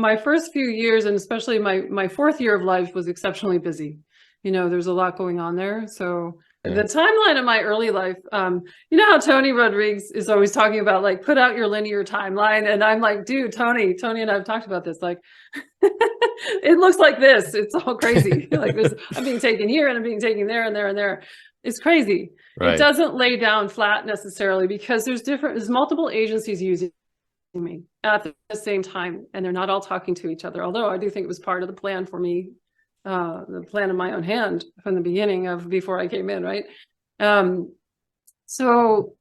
my first few years, and especially my fourth year of life, was exceptionally busy. There's a lot going on there. So Yeah. the timeline of my early life, you know how Tony Rodriguez is always talking about, like, put out your linear timeline. And I'm like, dude, Tony and I've talked about this. Like, it looks like this. It's all crazy. Like, I'm being taken here and I'm being taken there and there and there. It's crazy. It Right. doesn't lay down flat necessarily, because there's multiple agencies using me at the same time, and they're not all talking to each other. Although I do think it was part of the plan for me, the plan in my own hand from the beginning of before I came in, right? So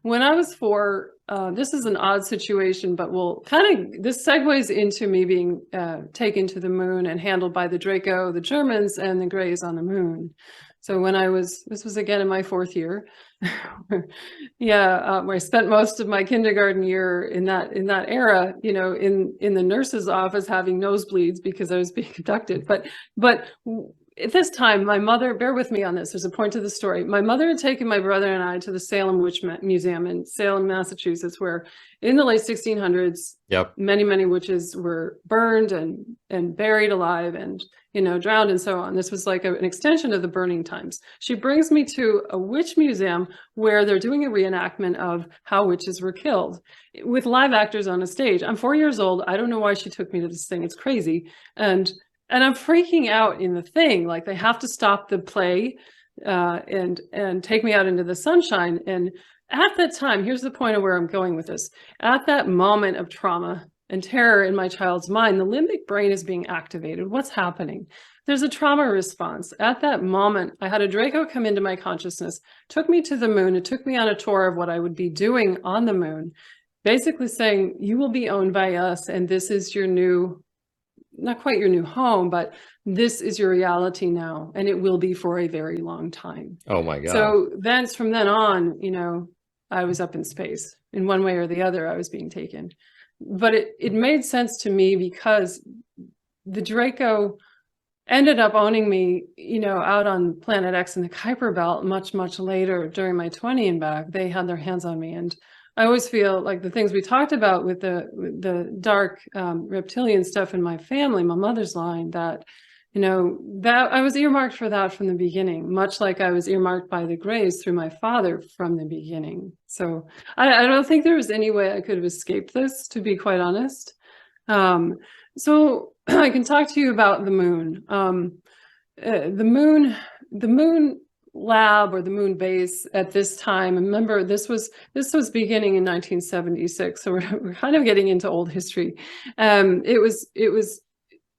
when I was 4, this is an odd situation, but this segues into me being taken to the moon and handled by the Draco, the Germans, and the Greys on the moon. So this was again in my 4th year. Yeah, where I spent most of my kindergarten year in that era, in the nurse's office having nosebleeds because I was being abducted. But at this time, my mother, bear with me on this, there's a point to the story. My mother had taken my brother and I to the Salem Witch Museum in Salem, Massachusetts, where in the late 1600s, Yep. many witches were burned and buried alive and, drowned and so on. This was like an extension of the burning times. She brings me to a witch museum where they're doing a reenactment of how witches were killed with live actors on a stage. I'm 4 years old. I don't know why she took me to this thing. It's crazy. And I'm freaking out in the thing. Like, they have to stop the play and take me out into the sunshine. And at that time, here's the point of where I'm going with this. At that moment of trauma and terror in my child's mind, the limbic brain is being activated. What's happening? There's a trauma response. At that moment, I had a Draco come into my consciousness, took me to the moon. It took me on a tour of what I would be doing on the moon, basically saying, you will be owned by us, and this is your new, not quite your new home, but this is your reality now, and it will be for a very long time. Oh my God. So from then on, I was up in space in one way or the other. I was being taken, but it made sense to me because the Draco ended up owning me, out on Planet X in the Kuiper Belt much later during my 20 and back. They had their hands on me, and I always feel like the things we talked about with the dark reptilian stuff in my family, my mother's line, that that I was earmarked for that from the beginning, much like I was earmarked by the Greys through my father from the beginning. So I don't think there was any way I could have escaped this, to be quite honest. So I can talk to you about the moon. The moon lab, or the moon base at this time. Remember, this was beginning in 1976, so we're kind of getting into old history.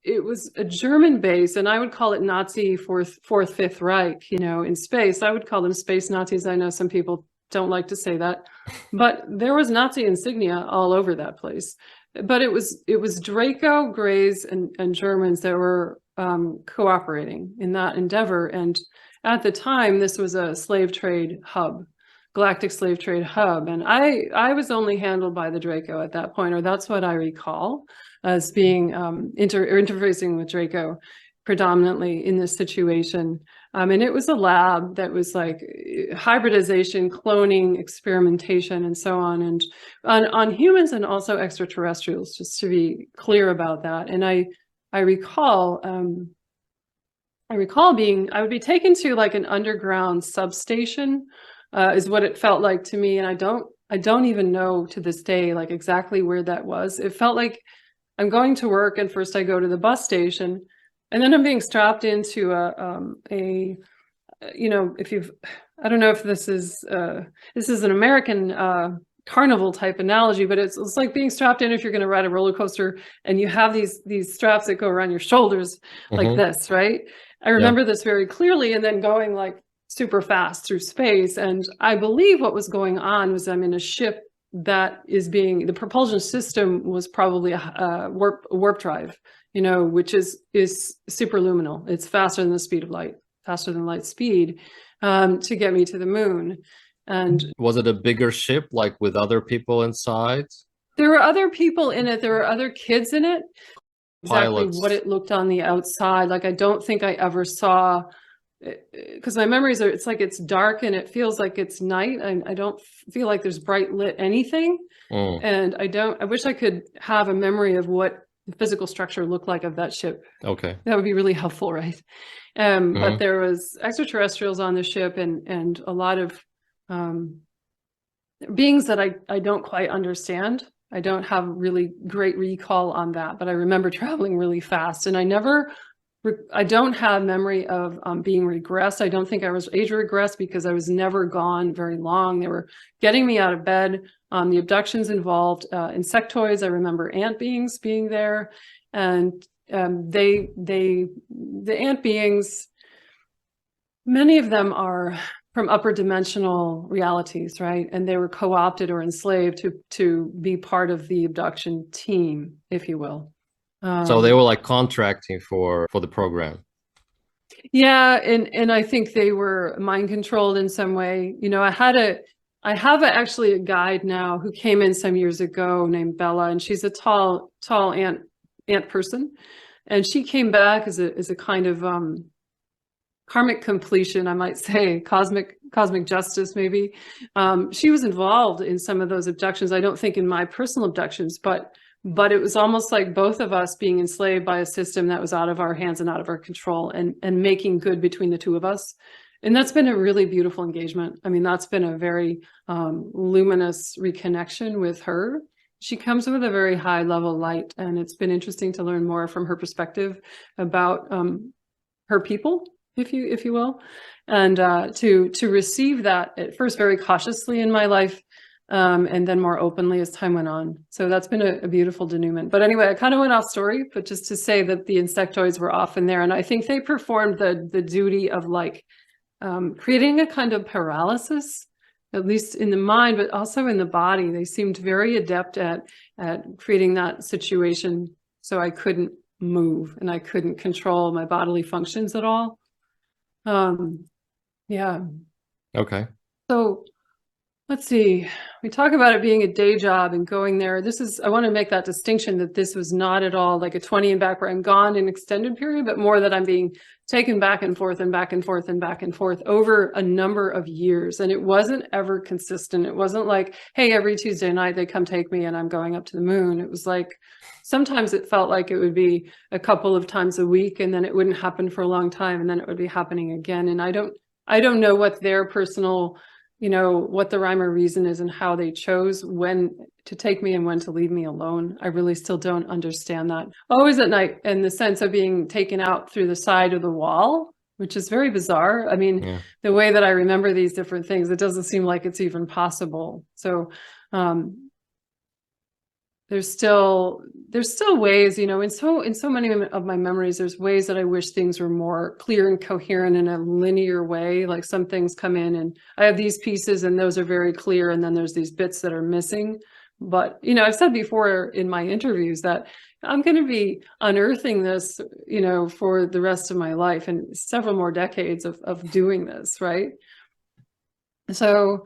It was a German base, and I would call it Nazi fourth, Fifth Reich, in space. I would call them space Nazis. I know some people don't like to say that, but there was Nazi insignia all over that place. But it was Draco, Greys, and Germans that were cooperating in that endeavor. And at the time, this was a slave trade hub, galactic slave trade hub. And I was only handled by the Draco at that point, or that's what I recall as being interfacing with Draco predominantly in this situation. And it was a lab that was like hybridization, cloning, experimentation, and so on, and on humans and also extraterrestrials, just to be clear about that. And I recall I would be taken to like an underground substation, is what it felt like to me. And I don't even know to this day, like, exactly where that was. It felt like I'm going to work, and first I go to the bus station, and then I'm being strapped into I don't know if this is an American carnival type analogy, but it's like being strapped in if you're going to ride a roller coaster, and you have these straps that go around your shoulders like this, right? I remember this very clearly, and then going like super fast through space. And I believe what was going on was I'm in a ship that is the propulsion system was probably a warp drive, which is superluminal. It's faster than the speed of light, faster than light speed, to get me to the moon. And was it a bigger ship, like with other people inside? There were other people in it. There were other kids in it. Exactly Pilots. what it looked on the outside. Like, I don't think I ever saw because my memories are, it's like it's dark and it feels like it's night, and I don't feel like there's bright lit anything. And I wish I could have a memory of what the physical structure looked like of that ship. Okay. That would be really helpful, right? But there was extraterrestrials on the ship, and a lot of beings that I don't quite understand. I don't have really great recall on that, but I remember traveling really fast, and I don't have memory of being regressed. I don't think I was age regressed because I was never gone very long. They were getting me out of bed. The abductions involved insectoids. I remember ant beings being there, and the ant beings, many of them are from upper dimensional realities, right? And they were co-opted or enslaved to be part of the abduction team, if you will. So they were like contracting for the program. Yeah, and I think they were mind controlled in some way. You know, I have actually a guide now who came in some years ago named Bella, and she's a tall ant person, and she came back as a kind of karmic completion, I might say, cosmic justice, maybe. She was involved in some of those abductions. I don't think in my personal abductions, but it was almost like both of us being enslaved by a system that was out of our hands and out of our control, and making good between the two of us. And that's been a really beautiful engagement. I mean, that's been a very luminous reconnection with her. She comes with a very high level light, and it's been interesting to learn more from her perspective about her people, if you will, and to receive that at first very cautiously in my life, and then more openly as time went on. So that's been a beautiful denouement. But anyway, I kind of went off story, but just to say that the insectoids were often there, and I think they performed the duty of like creating a kind of paralysis, at least in the mind, but also in the body. They seemed very adept at creating that situation so I couldn't move and I couldn't control my bodily functions at all. Yeah. Okay. So let's see. We talk about it being a day job and going there. I want to make that distinction that this was not at all like a 20 and back where I'm gone in extended period, but more that I'm being taken back and forth and back and forth and back and forth over a number of years. And it wasn't ever consistent. It wasn't like, hey, every Tuesday night they come take me and I'm going up to the moon. It was like, sometimes it felt like it would be a couple of times a week, and then it wouldn't happen for a long time, and then it would be happening again. And I don't know what their personal, what the rhyme or reason is and how they chose when to take me and when to leave me alone. I really still don't understand that. Always at night, in the sense of being taken out through the side of the wall, which is very bizarre. I mean, The way that I remember these different things, it doesn't seem like it's even possible. So there's still ways, in so many of my memories, there's ways that I wish things were more clear and coherent in a linear way. Like some things come in and I have these pieces and those are very clear, and then there's these bits that are missing. But, I've said before in my interviews that I'm going to be unearthing this, for the rest of my life and several more decades of doing this, right? So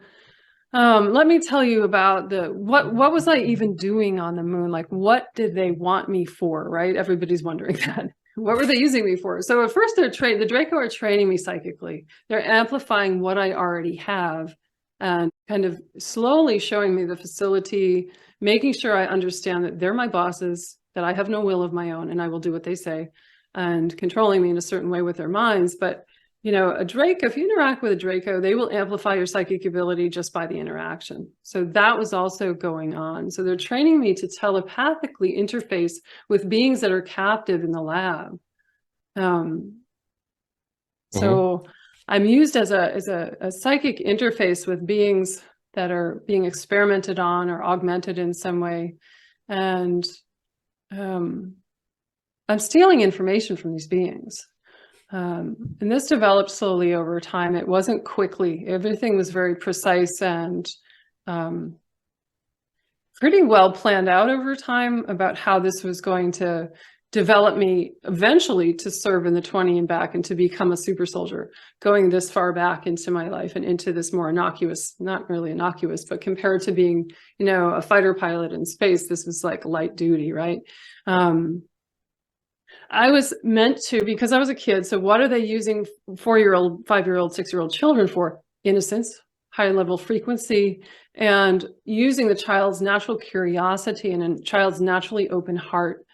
let me tell you about what was I even doing on the moon? Like, what did they want me for, right? Everybody's wondering that. What were they using me for? So at first the Draco are training me psychically. They're amplifying what I already have and kind of slowly showing me the facility, making sure I understand that they're my bosses, that I have no will of my own and I will do what they say, and controlling me in a certain way with their minds. But a Draco, if you interact with a Draco, they will amplify your psychic ability just by the interaction. So that was also going on. So they're training me to telepathically interface with beings that are captive in the lab. So I'm used as a psychic interface with beings that are being experimented on or augmented in some way. And I'm stealing information from these beings. And this developed slowly over time. It wasn't quickly. Everything was very precise and pretty well planned out over time about how this was going to develop me eventually to serve in the 20 and back and to become a super soldier, going this far back into my life and into this more innocuous, not really innocuous, but compared to being, a fighter pilot in space, this was like light duty, right? I was meant to, because I was a kid. So what are they using 4-year-old, 5-year-old, 6-year-old children for? Innocence, high level frequency, and using the child's natural curiosity and a child's naturally open heart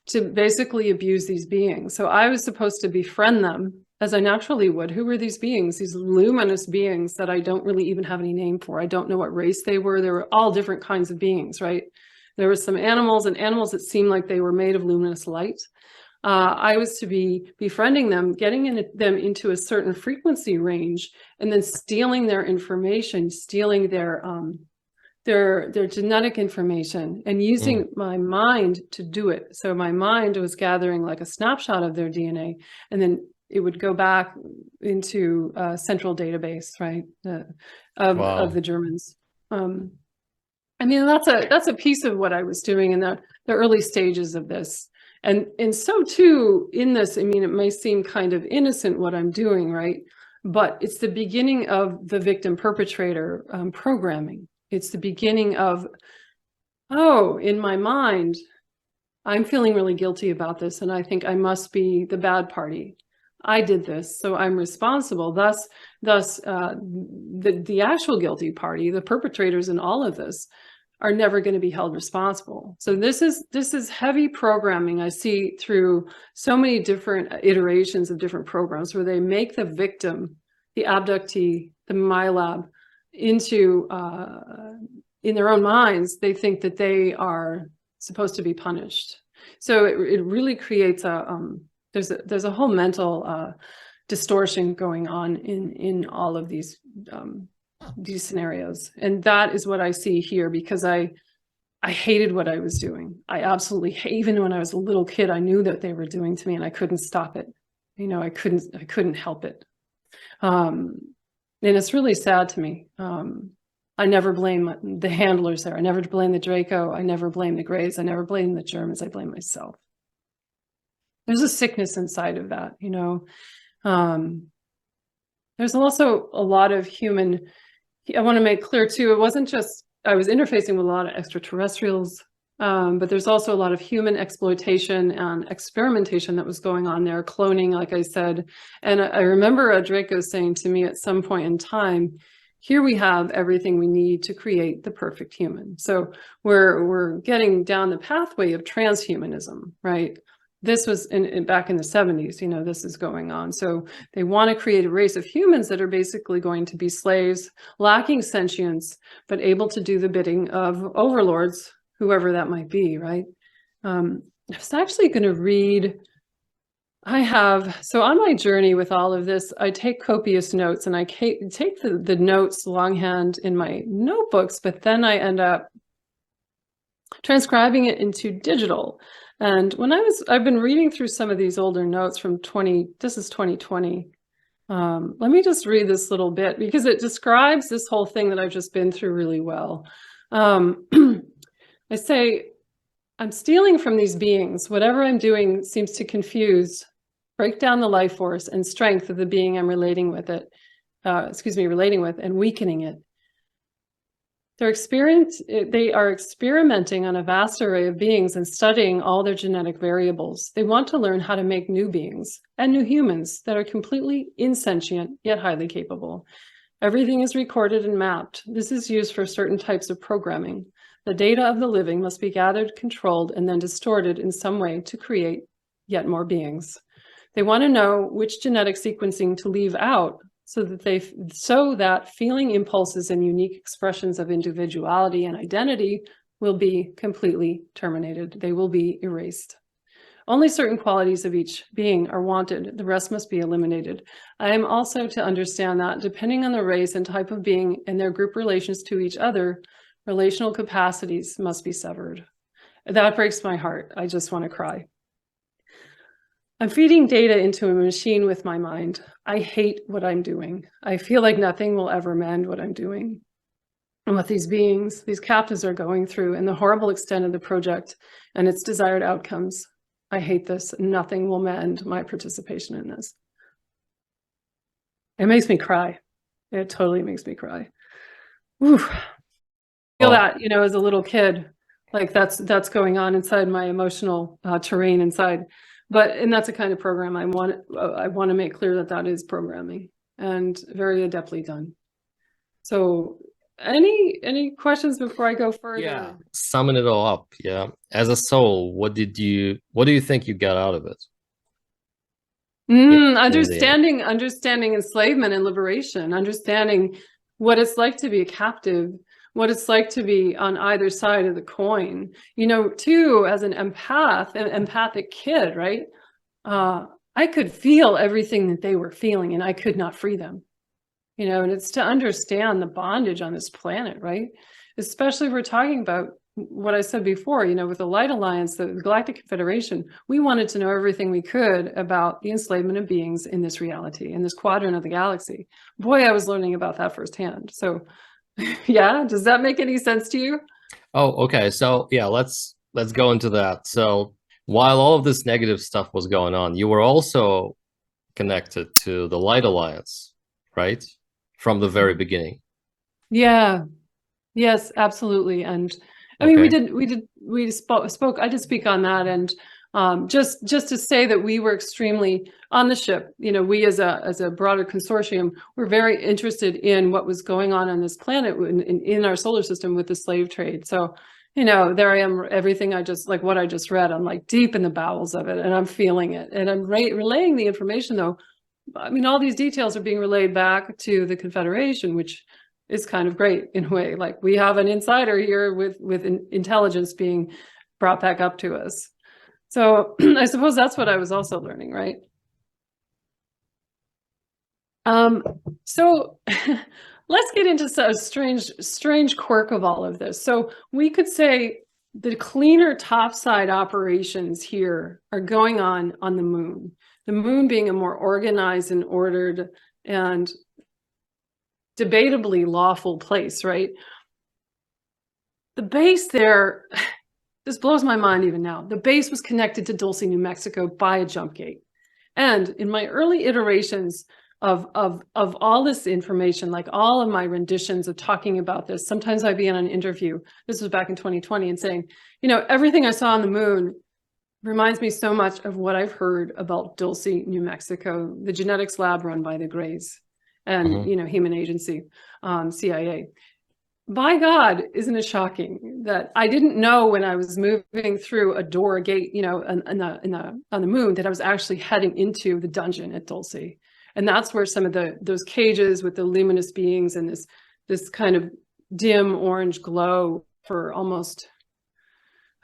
to basically abuse these beings. So I was supposed to befriend them as I naturally would. Who were these beings? These luminous beings that I don't really even have any name for. I don't know what race they were. They were all different kinds of beings, right? There were some animals and animals that seemed like they were made of luminous light. I was to be befriending them, getting them into a certain frequency range, and then stealing their information, stealing their genetic information, and using my mind to do it. So my mind was gathering like a snapshot of their DNA, and then it would go back into a central database, right, of the Germans. I mean, that's a piece of what I was doing in the early stages of this. And so too in this, I mean, it may seem kind of innocent what I'm doing, right? But it's the beginning of the victim perpetrator programming. It's the beginning of, oh, in my mind, I'm feeling really guilty about this, and I think I must be the bad party. I did this, so I'm responsible. Thus, the actual guilty party, the perpetrators in all of this, are never going to be held responsible. So this is heavy programming I see through so many different iterations of different programs, where they make the victim, the abductee, the MILAB, into in their own minds, they think that they are supposed to be punished. So it really creates there's a whole mental distortion going on in all of these scenarios. And that is what I see here, because I hated what I was doing. I absolutely even when I was a little kid, I knew that they were doing to me, and I couldn't stop it. You know, I couldn't help it. And it's really sad to me. I never blame the handlers there. I never blame the Draco. I never blame the Greys. I never blame the Germans. I blame myself. There's a sickness inside of that, you know. There's also a lot of human, I want to make clear too, it wasn't just, I was interfacing with a lot of extraterrestrials, but there's also a lot of human exploitation and experimentation that was going on there, cloning, like I said. And I remember a Draco saying to me at some point in time, here we have everything we need to create the perfect human. So we're getting down the pathway of transhumanism, right? This was back in the 70s, you know, this is going on. So they want to create a race of humans that are basically going to be slaves, lacking sentience, but able to do the bidding of overlords, whoever that might be, right? I was actually going to read, so on my journey with all of this, I take copious notes, and I take the notes longhand in my notebooks, but then I end up transcribing it into digital. And when I've been reading through some of these older notes from this is 2020. Let me just read this little bit, because it describes this whole thing that I've just been through really well. I say, I'm stealing from these beings. Whatever I'm doing seems to break down the life force and strength of the being I'm relating with, and weakening it. They are experimenting on a vast array of beings and studying all their genetic variables. They want to learn how to make new beings and new humans that are completely insentient, yet highly capable. Everything is recorded and mapped. This is used for certain types of programming. The data of the living must be gathered, controlled, and then distorted in some way to create yet more beings. They want to know which genetic sequencing to leave out, so that feeling impulses and unique expressions of individuality and identity will be completely terminated. They will be erased. Only certain qualities of each being are wanted. The rest must be eliminated. I am also to understand that, depending on the race and type of being and their group relations to each other, relational capacities must be severed. That breaks my heart. I just want to cry. I'm feeding data into a machine with my mind. I hate what I'm doing. I feel like nothing will ever mend what I'm doing. And what these beings, these captives, are going through, and the horrible extent of the project and its desired outcomes. I hate this. Nothing will mend my participation in this. It makes me cry. It totally makes me cry. Ooh. I feel that, you know, as a little kid, like that's going on inside my emotional terrain inside. and that's the kind of program I want to make clear that is programming, and very adeptly done. So any questions before I go further? Yeah, summing it all up. Yeah. As a soul, what do you think you got out of it? Understanding enslavement and liberation, understanding what it's like to be a captive, what it's like to be on either side of the coin. You know, too, as an empathic kid, right? I could feel everything that they were feeling, and I could not free them. You know, and it's to understand the bondage on this planet, right? Especially if we're talking about what I said before, you know, with the Light Alliance, the Galactic Confederation, we wanted to know everything we could about the enslavement of beings in this reality, in this quadrant of the galaxy. Boy, I was learning about that firsthand. So yeah, does that make any sense to you? Oh, okay. So yeah, let's go into that. So while all of this negative stuff was going on, you were also connected to the Light Alliance, right? From the very beginning. Yeah. Yes, absolutely. And I mean, we spoke, I did speak on that. And just to say that we were extremely on the ship, you know, we as a broader consortium, were very interested in what was going on this planet in our solar system with the slave trade. So, you know, there I am, everything like what I just read, I'm like deep in the bowels of it, and I'm feeling it. And I'm relaying the information, though. I mean, all these details are being relayed back to the Confederation, which is kind of great in a way. Like, we have an insider here with intelligence being brought back up to us. So I suppose that's what I was also learning, right? So let's get into a strange quirk of all of this. So we could say the cleaner topside operations here are going on the moon. The moon being a more organized and ordered and debatably lawful place, right? The base there, this blows my mind even now. The base was connected to Dulce, New Mexico by a jump gate. And in my early iterations of all this information, like all of my renditions of talking about this, sometimes I'd be in an interview, this was back in 2020, and saying, you know, everything I saw on the moon reminds me so much of what I've heard about Dulce, New Mexico, the genetics lab run by the Greys and, you know, Human Agency, CIA. By God, isn't it shocking that I didn't know when I was moving through a door, a gate, you know, on the moon, that I was actually heading into the dungeon at Dulce. And that's where some of those cages with the luminous beings and this kind of dim orange glow for almost,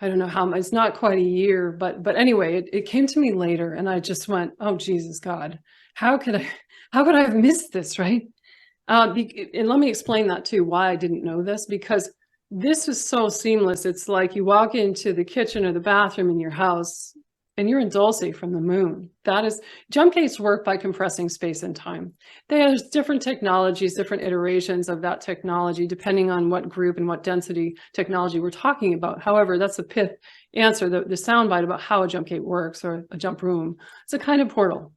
I don't know how much, it's not quite a year, but anyway, it came to me later, and I just went, oh, Jesus God, how could I have missed this, right? And let me explain that too, why I didn't know this, because this is so seamless. It's like you walk into the kitchen or the bathroom in your house and you're in Dulce from the moon. That is, jump gates work by compressing space and time. There's different technologies, different iterations of that technology, depending on what group and what density technology we're talking about. However, that's the pith answer, the soundbite about how a jump gate works, or a jump room. It's a kind of portal.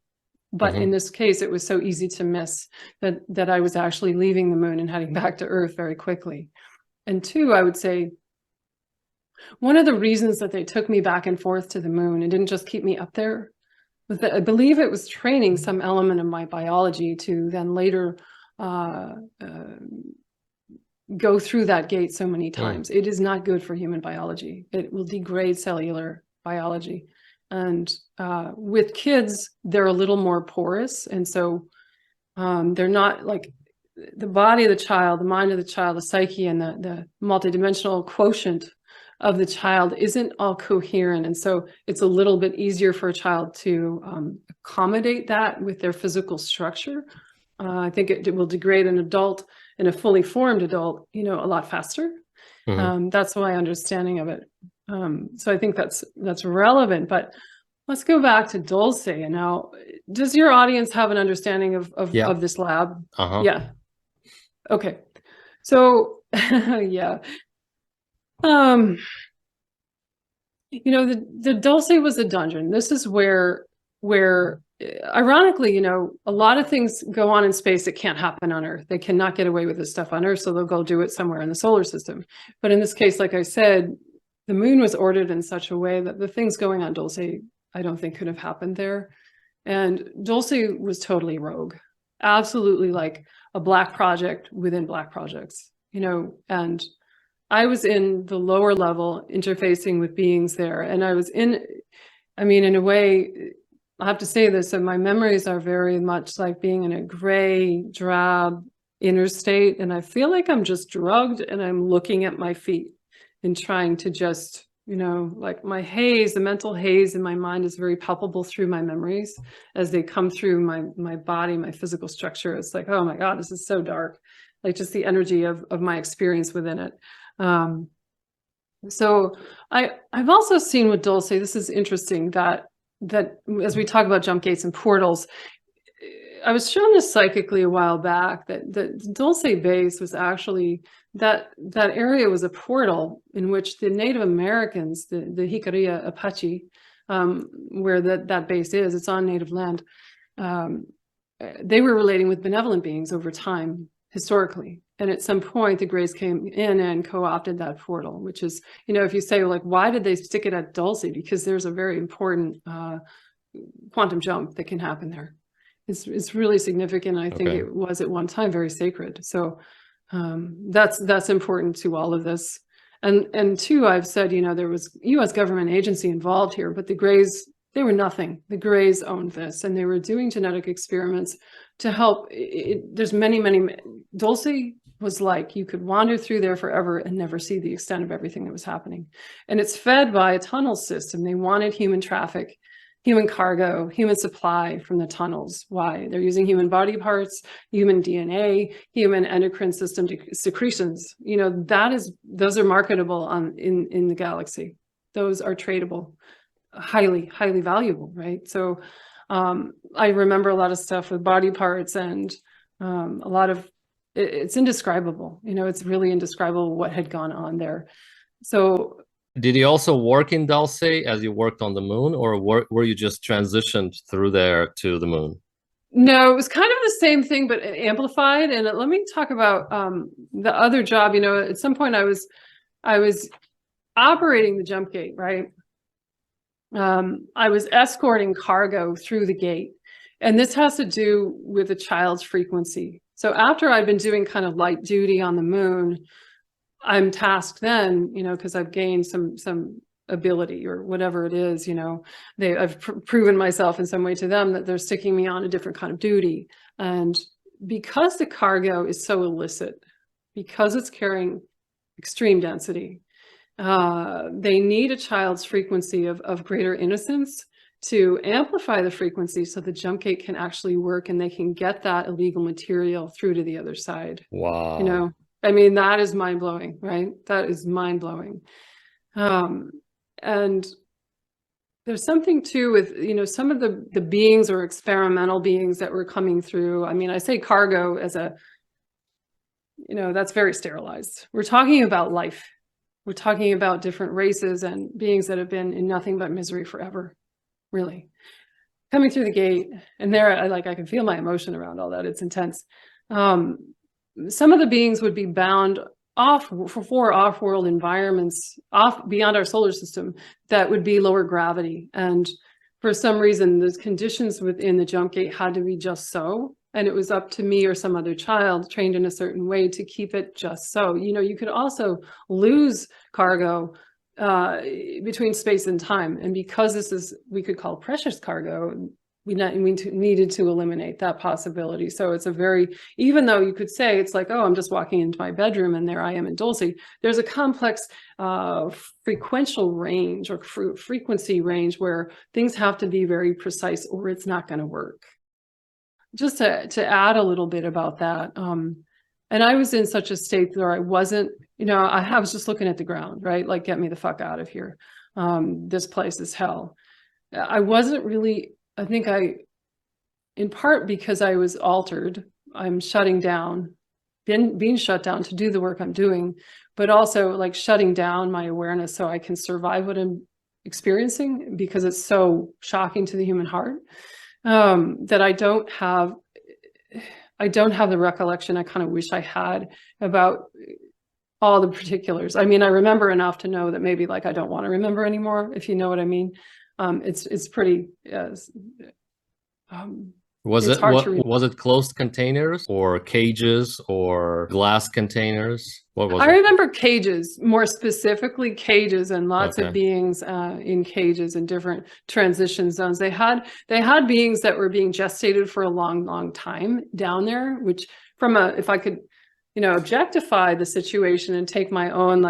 But in this case, it was so easy to miss that I was actually leaving the moon and heading back to Earth very quickly. And two, I would say, one of the reasons that they took me back and forth to the moon and didn't just keep me up there was that I believe it was training some element of my biology to then later go through that gate so many times. It is not good for human biology. It will degrade cellular biology. And with kids, they're a little more porous. And so they're not like the body of the child, the mind of the child, the psyche, and the multidimensional quotient of the child isn't all coherent. And so it's a little bit easier for a child to accommodate that with their physical structure. I think it will degrade an adult, and a fully formed adult, you know, a lot faster. That's my understanding of it. So I think that's relevant. But let's go back to Dulce. And now, does your audience have an understanding of this lab? Yeah. Okay. So yeah. You know, the Dulce was a dungeon. This is where ironically, you know, a lot of things go on in space that can't happen on Earth. They cannot get away with this stuff on Earth, so they'll go do it somewhere in the solar system. But in this case, like I said, the moon was ordered in such a way that the things going on Dulce I don't think could have happened there. And Dulce was totally rogue, absolutely like a Black project within Black projects, you know, and I was in the lower level interfacing with beings there. And I was I mean, in a way, I have to say this, and my memories are very much like being in a gray, drab inner state. And I feel like I'm just drugged and I'm looking at my feet and trying to just, you know, like my haze, the mental haze in my mind is very palpable through my memories as they come through my body, my physical structure. It's like, oh my God, this is so dark. Like just the energy of my experience within it. So I've also seen with Dulce, this is interesting, that as we talk about jump gates and portals, I was shown this psychically a while back that the Dulce base was actually, that area was a portal in which the Native Americans, the Jicarilla Apache, where that base is, it's on Native land, they were relating with benevolent beings over time, historically. And at some point, the Greys came in and co-opted that portal, which is, you know, if you say, like, why did they stick it at Dulce? Because there's a very important quantum jump that can happen there. It's really significant. I think it was at one time very sacred. So that's important to all of this. And two, I've said, you know, there was U.S. government agency involved here, but the Greys, they were nothing. The Greys owned this, and they were doing genetic experiments to help. There's many. Dulce was like, you could wander through there forever and never see the extent of everything that was happening. And it's fed by a tunnel system. They wanted human traffic, human cargo, human supply from the tunnels. Why? They're using human body parts, human DNA, human endocrine system secretions. You know, those are marketable in the galaxy. Those are tradable, highly valuable, right? So I remember a lot of stuff with body parts, and a lot of it's indescribable. You know, it's really indescribable what had gone on there. So did you also work in Dulce as you worked on the moon, or were you just transitioned through there to the moon? No, it was kind of the same thing, but amplified. And let me talk about the other job. You know, at some point I was operating the jump gate, right? I was escorting cargo through the gate. And this has to do with a child's frequency. So after I'd been doing kind of light duty on the moon, I'm tasked then, you know, because I've gained some ability or whatever it is, you know, I've proven myself in some way to them that they're sticking me on a different kind of duty. And because the cargo is so illicit, because it's carrying extreme density, they need a child's frequency of greater innocence to amplify the frequency so the jump gate can actually work and they can get that illegal material through to the other side. Wow. You know, I mean, that is mind-blowing, right? That is mind-blowing. And there's something too with, you know, some of the beings or experimental beings that were coming through. I mean, I say cargo as a, you know, that's very sterilized. We're talking about life. We're talking about different races and beings that have been in nothing but misery forever, really. Coming through the gate, and there, I can feel my emotion around all that. It's intense. Some of the beings would be bound off for off-world environments, off beyond our solar system, that would be lower gravity. And for some reason, the conditions within the jump gate had to be just so. And it was up to me or some other child trained in a certain way to keep it just so. You know, you could also lose cargo between space and time. And because this is, we could call precious cargo, we needed to eliminate that possibility. So it's a very, even though you could say it's like, oh, I'm just walking into my bedroom and there I am in Dulce, there's a complex frequential range or frequency range where things have to be very precise or it's not going to work. Just to add a little bit about that. And I was in such a state where I wasn't, you know, I was just looking at the ground, right? Like, get me the fuck out of here. This place is hell. I wasn't really, I think in part because I was altered, I'm shutting down, being shut down to do the work I'm doing, but also like shutting down my awareness so I can survive what I'm experiencing because it's so shocking to the human heart. That I don't have the recollection I kind of wish I had about all the particulars. I mean, I remember enough to know that maybe like I don't want to remember anymore, if you know what I mean. It's pretty, Was it's it hard to read. was it closed containers or cages or glass containers? What was I it? remember cages, more specifically cages, and lots of Okay. beings in cages in different transition zones. They had beings that were being gestated for a long, long time down there, which if I could, objectify the situation and take my own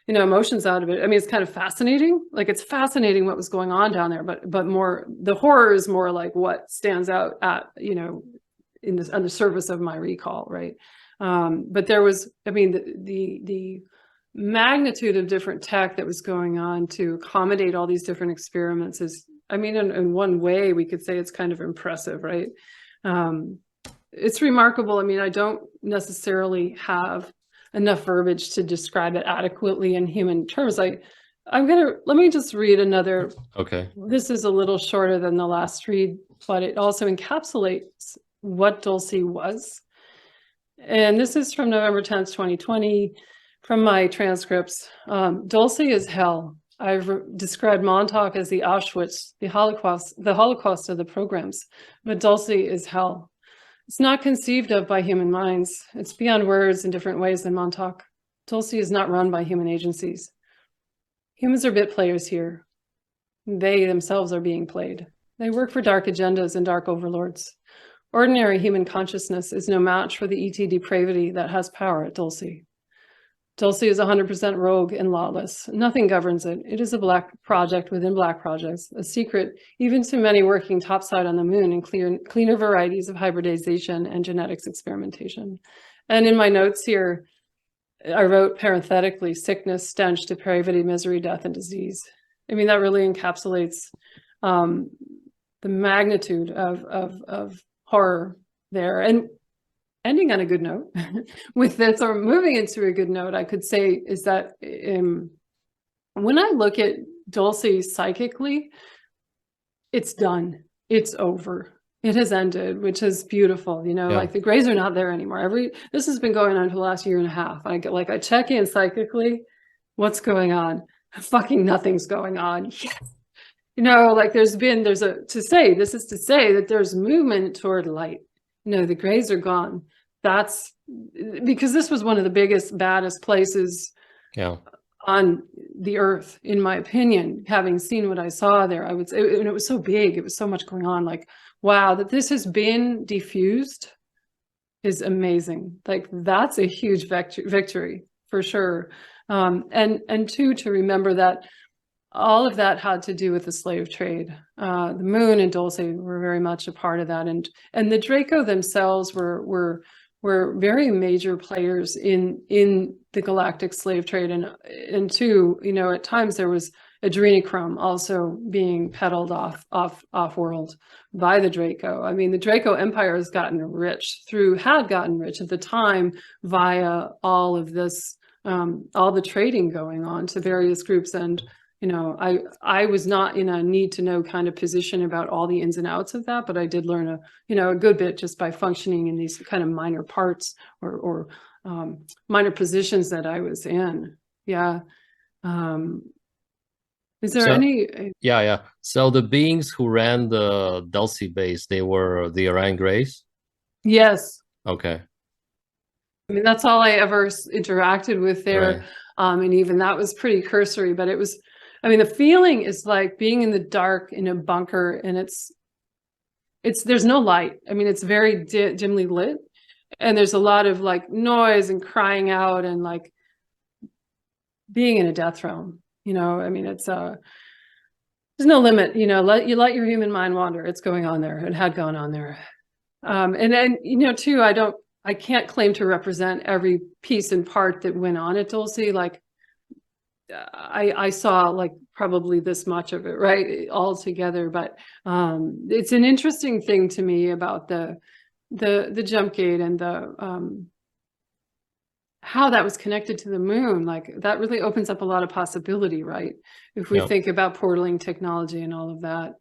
emotions out of it. I mean, it's kind of fascinating. Like it's fascinating what was going on down there, but more the horror is more like what stands out at, on the surface of my recall, right? But there was, I mean, the magnitude of different tech that was going on to accommodate all these different experiments is, I mean, in one way we could say it's kind of impressive, right? It's remarkable. I mean, I don't necessarily have enough verbiage to describe it adequately in human terms. Let me just read another. Okay. This is a little shorter than the last read, but it also encapsulates what Dulce was. And this is from November 10th, 2020, from my transcripts. Dulce is hell. I've described Montauk as the Auschwitz, the Holocaust of the programs, but Dulce is hell. It's not conceived of by human minds. It's beyond words in different ways than Montauk. Dulce is not run by human agencies. Humans are bit players here. They themselves are being played. They work for dark agendas and dark overlords. Ordinary human consciousness is no match for the ET depravity that has power at Dulce. Dulce is 100% rogue and lawless. Nothing governs it. It is a black project within black projects, a secret even to many working topside on the moon in cleaner varieties of hybridization and genetics experimentation. And in my notes here, I wrote parenthetically, sickness, stench, depravity, misery, death, and disease. I mean, that really encapsulates the magnitude of horror there. And ending on a good note with this, or moving into a good note, I could say is that when I look at Dulce psychically, it's done. It's over. It has ended, which is beautiful. Like the grays are not there anymore. This has been going on for the last year and a half. I check in psychically, what's going on? Fucking nothing's going on. Yes. This is to say that there's movement toward light. The grays are gone. That's because this was one of the biggest, baddest places on the earth, in my opinion. Having seen what I saw there, I would say, and it was so big, it was so much going on. Like, wow, that this has been diffused is amazing. Like, that's a huge victory for sure. And two, to remember that all of that had to do with the slave trade. The moon and Dulce were very much a part of that, and the Draco themselves were very major players in the galactic slave trade, and two, at times there was adrenochrome also being peddled off world by the Draco. I mean, the Draco Empire had gotten rich at the time via all of this, all the trading going on to various groups. And I was not in a need to know kind of position about all the ins and outs of that, but I did learn a good bit just by functioning in these kind of minor parts or minor positions that I was in. Yeah. Is there any? Yeah. So the beings who ran the Dulce base, they were the Orion Grays? Yes. Okay. I mean, that's all I ever interacted with there. Right. And even that was pretty cursory, but it was, I mean, the feeling is like being in the dark in a bunker, and there's no light. I mean, it's very dimly lit, and there's a lot of like noise and crying out and like being in a death realm. I mean, it's there's no limit. Let your human mind wander. It's going on there. It had gone on there, and then too, I can't claim to represent every piece and part that went on at Dulce. Like, I saw like probably this much of it, right, all together. But it's an interesting thing to me about the jump gate and the how that was connected to the moon. Like, that really opens up a lot of possibility, right? If we think about portaling technology and all of that,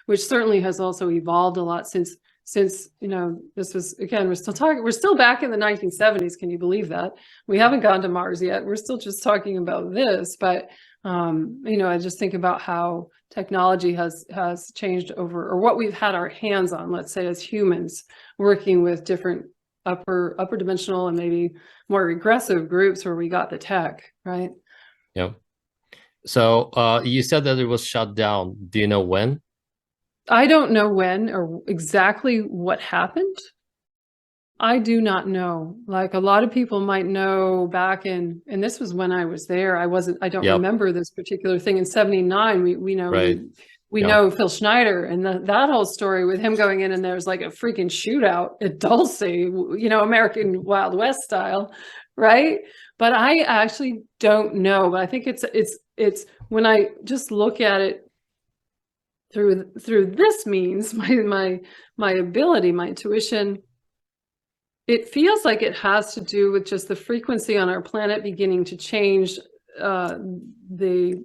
which certainly has also evolved a lot since this was, again, we're still back in the 1970s. Can you believe that? We haven't gone to Mars yet. We're still just talking about this, but You know, I just think about how technology has changed over, or what we've had our hands on, let's say, as humans, working with different upper dimensional and maybe more regressive groups where we got the tech, right? Yeah. So you said that it was shut down. Do you know when? I don't know when or exactly what happened. I do not know. Like, a lot of people might know back in, and this was when I was there. I don't Yep. remember this particular thing. In 79, we know, Right. we Yeah. know Phil Schneider, and that whole story with him going in and there's like a freaking shootout at Dulce, you know, American Wild West style, right? But I actually don't know. But I think it's when I just look at it through this means, my ability, my intuition, it feels like it has to do with just the frequency on our planet beginning to change. The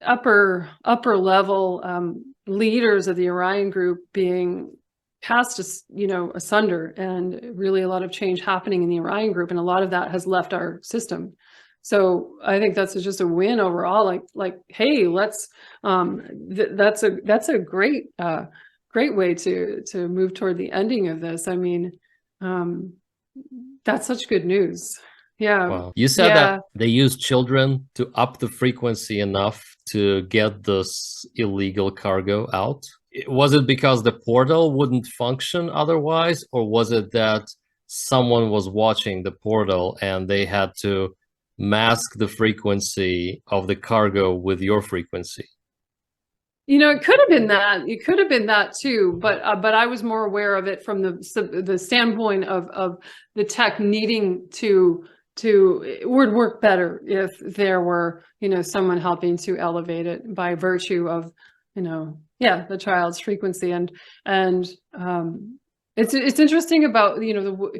upper level leaders of the Orion group being cast, you know, asunder, and really a lot of change happening in the Orion group, and a lot of that has left our system. So I think that's just a win overall. Like, hey, let's that's a great great way to move toward the ending of this. I mean, that's such good news. Yeah. Wow. You said Yeah. that they use children to up the frequency enough to get this illegal cargo out. Was it because the portal wouldn't function otherwise, or was it that someone was watching the portal and they had to mask the frequency of the cargo with your frequency? You know, it could have been that. It could have been that too, but I was more aware of it from the standpoint of the tech needing to it would work better if there were, you know, someone helping to elevate it by virtue of, you know, yeah, the child's frequency. And it's interesting about, you know,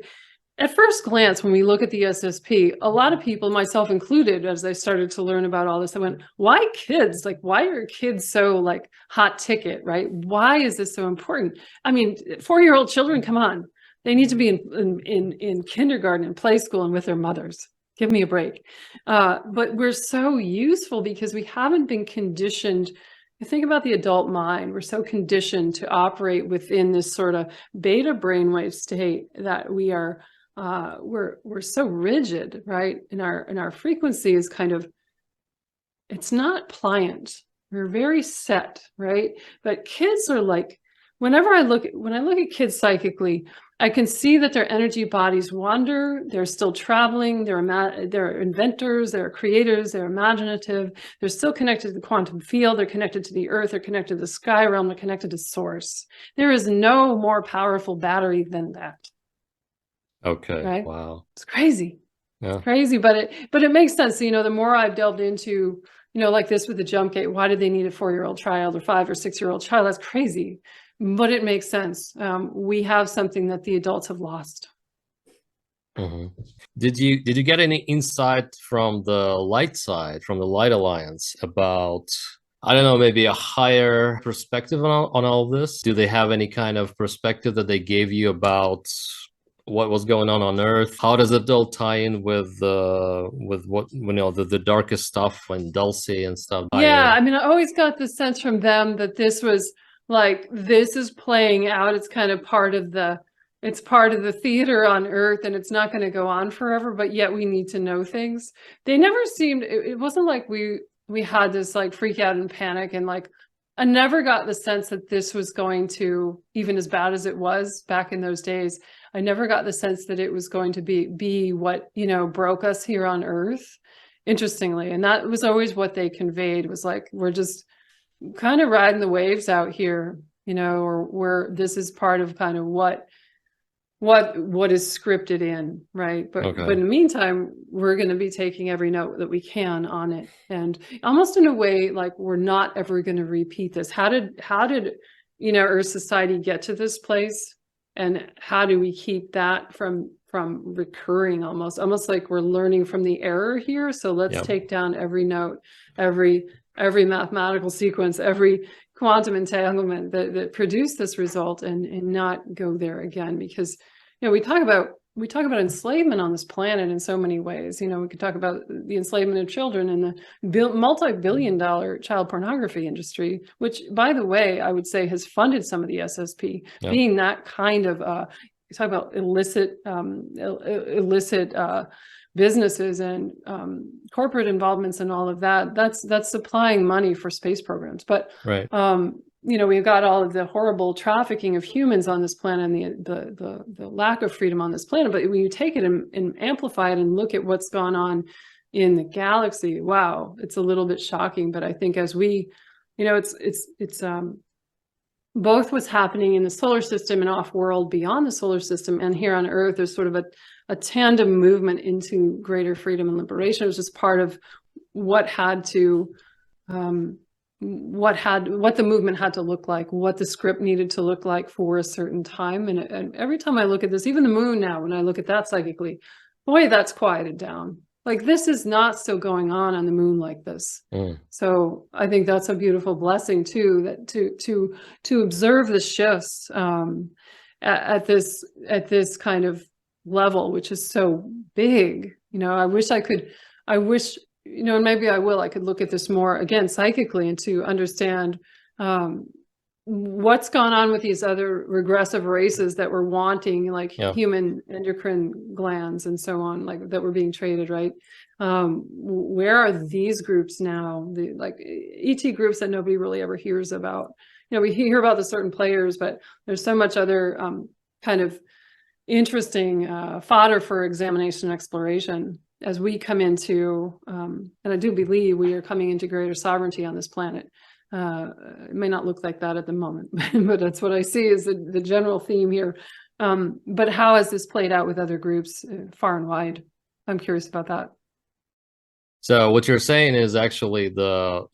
at first glance, when we look at the SSP, a lot of people, myself included, as I started to learn about all this, I went, why kids? Like, why are kids so like hot ticket, right? Why is this so important? I mean, 4-year-old children, come on. They need to be in kindergarten and play school and with their mothers. Give me a break. But we're so useful because we haven't been conditioned. You think about the adult mind, we're so conditioned to operate within this sort of beta brainwave state that we are we're so rigid, right? And our frequency is kind of, it's not pliant. We're very set, right? But kids are like, when I look at kids psychically, I can see that their energy bodies wander. They're still traveling. They're inventors. They're creators. They're imaginative. They're still connected to the quantum field. They're connected to the earth. They're connected to the sky realm. They're connected to source. There is no more powerful battery than that. Okay. Right? Wow. It's crazy. Yeah. It's crazy, but it makes sense. You know, the more I've delved into, you know, like this with the jump gate, why did they need a 4-year-old child or 5 or 6-year-old child? That's crazy, but it makes sense. We have something that the adults have lost. Mm-hmm. Did you get any insight from the light side, from the Light Alliance, about, I don't know, maybe a higher perspective on all of this? Do they have any kind of perspective that they gave you about what was going on Earth? How does it all tie in with what, you know, the darkest stuff and Dulce and stuff? Yeah, I mean, I always got the sense from them that this was like, this is playing out. It's kind of part of the theater on Earth, and it's not going to go on forever, but yet we need to know things. They never seemed, it wasn't like we had this like freak out and panic, and like, I never got the sense that this was going to, even as bad as it was back in those days, I never got the sense that it was going to be what, you know, broke us here on Earth, interestingly. And that was always what they conveyed, was like, we're just kind of riding the waves out here, you know, or this is part of kind of what is scripted in, right? But Okay. but in the meantime, we're going to be taking every note that we can on it, and almost in a way like we're not ever going to repeat this. How did you know, Earth society get to this place, and how do we keep that from recurring? Almost like we're learning from the error here. So let's take down every note, every mathematical sequence, every quantum entanglement that produced this result, and not go there again. Because, you know, we talk about we talk about enslavement on this planet in so many ways. You know, we could talk about the enslavement of children and the multi-billion-dollar child pornography industry, which, by the way, I would say has funded some of the SSP, being that kind of you talk about illicit businesses and corporate involvements and all of that. That's supplying money for space programs. But right. You know, we've got all of the horrible trafficking of humans on this planet and the lack of freedom on this planet. But when you take it and amplify it and look at what's gone on in the galaxy, wow, it's a little bit shocking. But I think as we, you know, it's both what's happening in the solar system and off-world beyond the solar system and here on Earth, there's sort of a tandem movement into greater freedom and liberation. It was just part of what had to what the movement had to look like, what the script needed to look like for a certain time. And every time I look at this, even the moon now, when I look at that psychically, boy, that's quieted down. Like, this is not still going on the moon like this. So I think that's a beautiful blessing too, that to observe the shifts at this kind of level, which is so big. You know, I wish, you know, and maybe I could look at this more again psychically and to understand what's gone on with these other regressive races that were wanting, like human endocrine glands and so on, like that were being traded, right? Where are these groups now? The like ET groups that nobody really ever hears about. You know, we hear about the certain players, but there's so much other kind of interesting fodder for examination and exploration as we come into, and I do believe we are coming into greater sovereignty on this planet. It may not look like that at the moment, but that's what I see is the general theme here. But how has this played out with other groups far and wide? I'm curious about that. So what you're saying is actually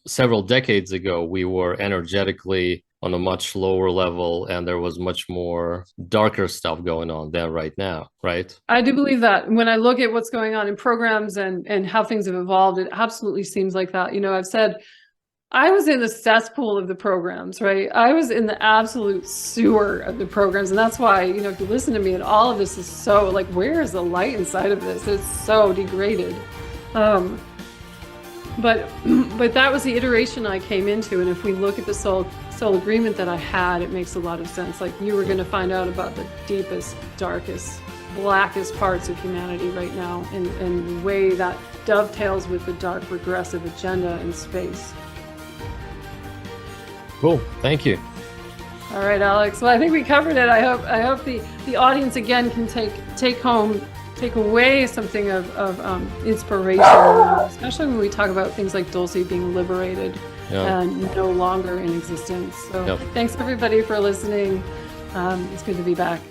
several decades ago, we were energetically on a much lower level and there was much more darker stuff going on than right now, right? I do believe that. When I look at what's going on in programs and how things have evolved, it absolutely seems like that. You know, I've said, I was in the cesspool of the programs, right? I was in the absolute sewer of the programs. And that's why, you know, if you listen to me and all of this is so like, where is the light inside of this? It's so degraded. But that was the iteration I came into. And if we look at the soul agreement that I had, it makes a lot of sense. Like, you were going to find out about the deepest, darkest, blackest parts of humanity right now and the way that dovetails with the dark regressive agenda in space. Cool. Thank you. All right, Alex. Well, I think we covered it. I hope the audience again can take away something of inspiration, especially when we talk about things like Dulce being liberated and no longer in existence. So thanks everybody for listening. It's good to be back.